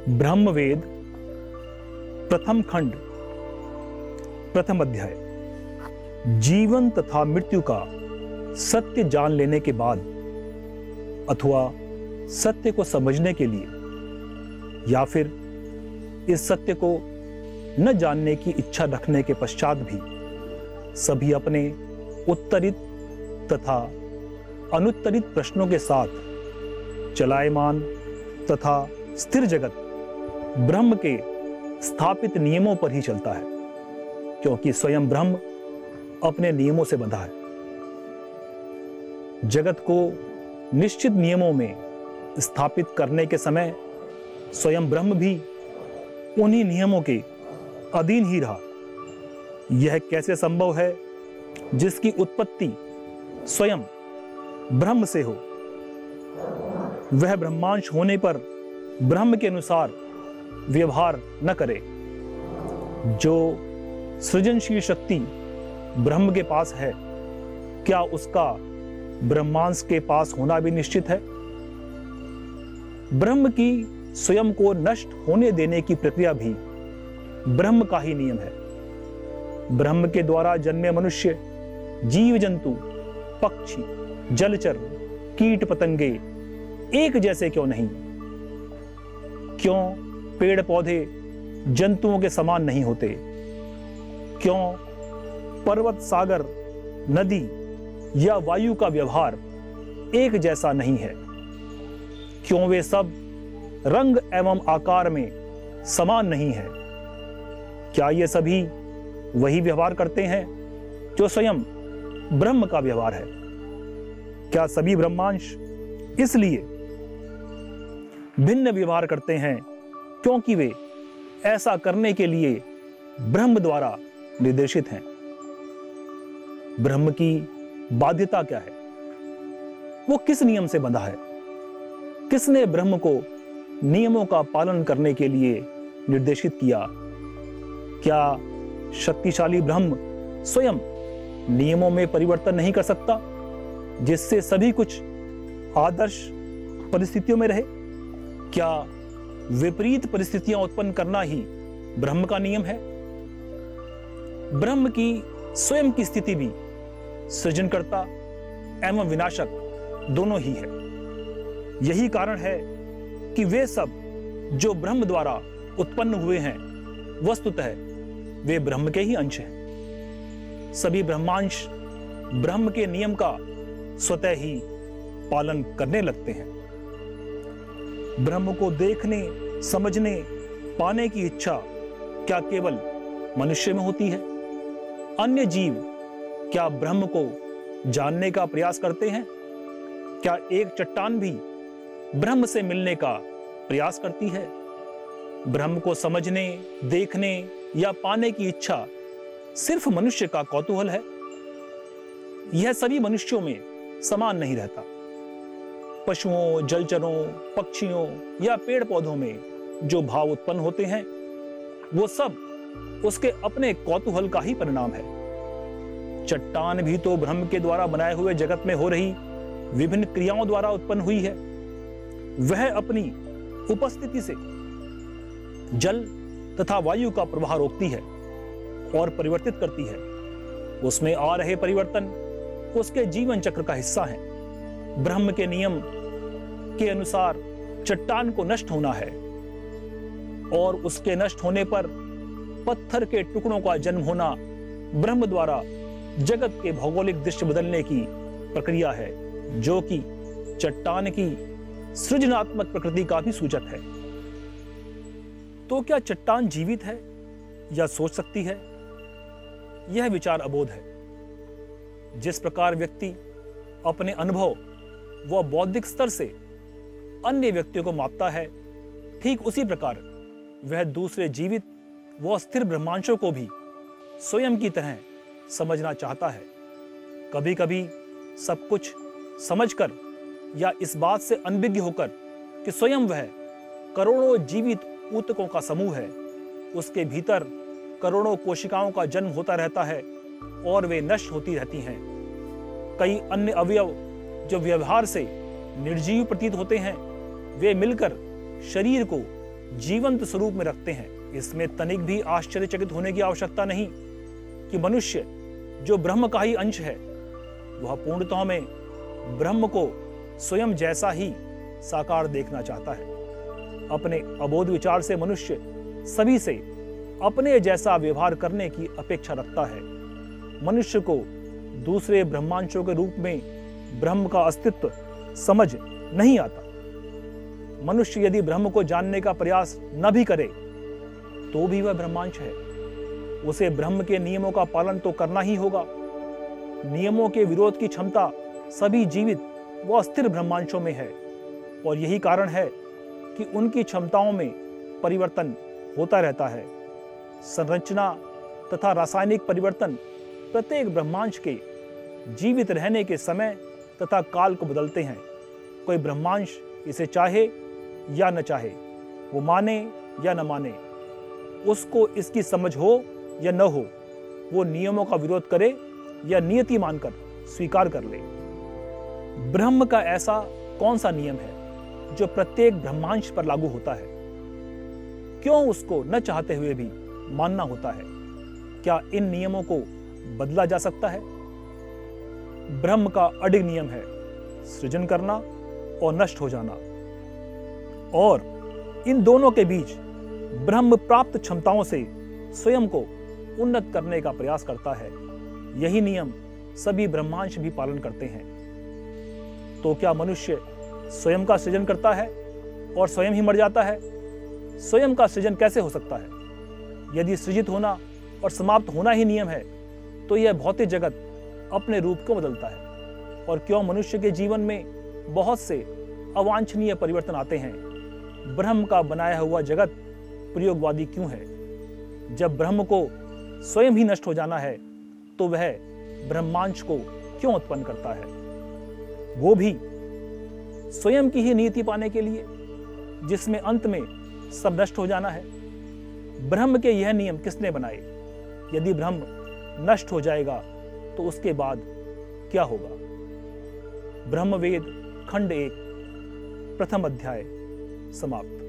ब्रह्मवेद प्रथम खंड प्रथम अध्याय। जीवन तथा मृत्यु का सत्य जान लेने के बाद अथवा सत्य को समझने के लिए या फिर इस सत्य को न जानने की इच्छा रखने के पश्चात भी सभी अपने उत्तरित तथा अनुत्तरित प्रश्नों के साथ चलायमान तथा स्थिर जगत ब्रह्म के स्थापित नियमों पर ही चलता है, क्योंकि स्वयं ब्रह्म अपने नियमों से बंधा है। जगत को निश्चित नियमों में स्थापित करने के समय स्वयं ब्रह्म भी उन्हीं नियमों के अधीन ही रहा। यह कैसे संभव है जिसकी उत्पत्ति स्वयं ब्रह्म से हो? वह ब्रह्मांश होने पर ब्रह्म के अनुसार व्यवहार न करे। जो सृजनशील शक्ति ब्रह्म के पास है, क्या उसका ब्रह्मांश के पास होना भी निश्चित है? ब्रह्म की स्वयं को नष्ट होने देने की प्रक्रिया भी ब्रह्म का ही नियम है। ब्रह्म के द्वारा जन्मे मनुष्य, जीव जंतु, पक्षी, जलचर, कीट पतंगे एक जैसे क्यों नहीं? क्यों पेड़ पौधे जंतुओं के समान नहीं होते? क्यों पर्वत, सागर, नदी या वायु का व्यवहार एक जैसा नहीं है? क्यों वे सब रंग एवं आकार में समान नहीं है? क्या ये सभी वही व्यवहार करते हैं जो स्वयं ब्रह्म का व्यवहार है? क्या सभी ब्रह्मांश इसलिए भिन्न व्यवहार करते हैं क्योंकि वे ऐसा करने के लिए ब्रह्म द्वारा निर्देशित हैं? ब्रह्म की बाध्यता क्या है? वो किस नियम से बंधा है? किसने ब्रह्म को नियमों का पालन करने के लिए निर्देशित किया? क्या शक्तिशाली ब्रह्म स्वयं नियमों में परिवर्तन नहीं कर सकता, जिससे सभी कुछ आदर्श परिस्थितियों में रहे? क्या विपरीत परिस्थितियां उत्पन्न करना ही ब्रह्म का नियम है? ब्रह्म की स्वयं की स्थिति भी सृजनकर्ता एवं विनाशक दोनों ही है। यही कारण है कि वे सब जो ब्रह्म द्वारा उत्पन्न हुए हैं, वस्तुतः वे ब्रह्म के ही अंश हैं। सभी ब्रह्मांश ब्रह्म के नियम का स्वतः ही पालन करने लगते हैं। ब्रह्म को देखने, समझने, पाने की इच्छा क्या केवल मनुष्य में होती है? अन्य जीव क्या ब्रह्म को जानने का प्रयास करते हैं? क्या एक चट्टान भी ब्रह्म से मिलने का प्रयास करती है? ब्रह्म को समझने, देखने या पाने की इच्छा सिर्फ मनुष्य का कौतूहल है। यह सभी मनुष्यों में समान नहीं रहता। पशुओं, जलचरों, पक्षियों या पेड़ पौधों में जो भाव उत्पन्न होते हैं, वो सब उसके अपने कौतूहल का ही परिणाम है। चट्टान भी तो ब्रह्म के द्वारा बनाए हुए जगत में हो रही विभिन्न क्रियाओं द्वारा उत्पन्न हुई है। वह अपनी उपस्थिति से जल तथा वायु का प्रवाह रोकती है और परिवर्तित करती है। उसमें आ रहे परिवर्तन उसके जीवन चक्र का हिस्सा है। ब्रह्म के नियम के अनुसार चट्टान को नष्ट होना है और उसके नष्ट होने पर पत्थर के टुकड़ों का जन्म होना ब्रह्म द्वारा जगत के भौगोलिक दृश्य बदलने की प्रक्रिया है, जो कि चट्टान की सृजनात्मक प्रकृति का भी सूचक है। तो क्या चट्टान जीवित है या सोच सकती है? यह विचार अबोध है। जिस प्रकार व्यक्ति अपने अनुभव व बौद्धिक स्तर से अन्य व्यक्तियों को मापता है, ठीक उसी प्रकार वह दूसरे जीवित व स्थिर ब्रह्मांशों को भी स्वयं की तरह समझना चाहता है। कभी कभी सब कुछ समझकर या इस बात से अनभिज्ञ होकर कि स्वयं वह करोड़ों जीवित ऊतकों का समूह है, उसके भीतर करोड़ों कोशिकाओं का जन्म होता रहता है और वे नष्ट होती रहती हैं। कई अन्य अवयव जो व्यवहार से निर्जीव प्रतीत होते हैं, वे मिलकर शरीर को जीवंत स्वरूप में रखते हैं। इसमें तनिक भी आश्चर्यचकित होने की आवश्यकता नहीं कि मनुष्य जो ब्रह्म का ही अंश है, वह पूर्णतः में ब्रह्म को स्वयं जैसा ही साकार देखना चाहता है। अपने अबोध विचार से मनुष्य सभी से अपने जैसा व्यवहार करने की अपेक्षा रखता है। मनुष्य को दूसरे ब्रह्मांशों के रूप में ब्रह्म का अस्तित्व समझ नहीं आता। मनुष्य यदि ब्रह्म को जानने का प्रयास न भी करे तो भी वह ब्रह्मांश है। उसे ब्रह्म के नियमों का पालन तो करना ही होगा। नियमों के विरोध की क्षमता सभी जीवित व अस्थिर ब्रह्मांशों में है और यही कारण है कि उनकी क्षमताओं में परिवर्तन होता रहता है। संरचना तथा रासायनिक परिवर्तन प्रत्येक ब्रह्मांश के जीवित रहने के समय तथा काल को बदलते हैं। कोई ब्रह्मांश इसे चाहे या न चाहे, वो माने या न माने, उसको इसकी समझ हो या न हो, वो नियमों का विरोध करे या नियति मानकर स्वीकार कर ले। ब्रह्म का ऐसा कौन सा नियम है जो प्रत्येक ब्रह्मांश पर लागू होता है? क्यों उसको न चाहते हुए भी मानना होता है? क्या इन नियमों को बदला जा सकता है? ब्रह्म का अडिग नियम है सृजन करना और नष्ट हो जाना, और इन दोनों के बीच ब्रह्म प्राप्त क्षमताओं से स्वयं को उन्नत करने का प्रयास करता है। यही नियम सभी ब्रह्मांश भी पालन करते हैं। तो क्या मनुष्य स्वयं का सृजन करता है और स्वयं ही मर जाता है? स्वयं का सृजन कैसे हो सकता है? यदि सृजित होना और समाप्त होना ही नियम है तो यह भौतिक जगत अपने रूप को बदलता है। और क्यों मनुष्य के जीवन में बहुत से अवांछनीय परिवर्तन आते हैं? ब्रह्म का बनाया हुआ जगत प्रयोगवादी क्यों है? जब ब्रह्म को स्वयं ही नष्ट हो जाना है तो वह ब्रह्मांश को क्यों उत्पन्न करता है? वो भी स्वयं की ही नीति पाने के लिए, जिसमें अंत में सब नष्ट हो जाना है। ब्रह्म के यह नियम किसने बनाए? यदि ब्रह्म नष्ट हो जाएगा तो उसके बाद क्या होगा? ब्रह्मवेद खंड 1 प्रथम अध्याय समाप्त।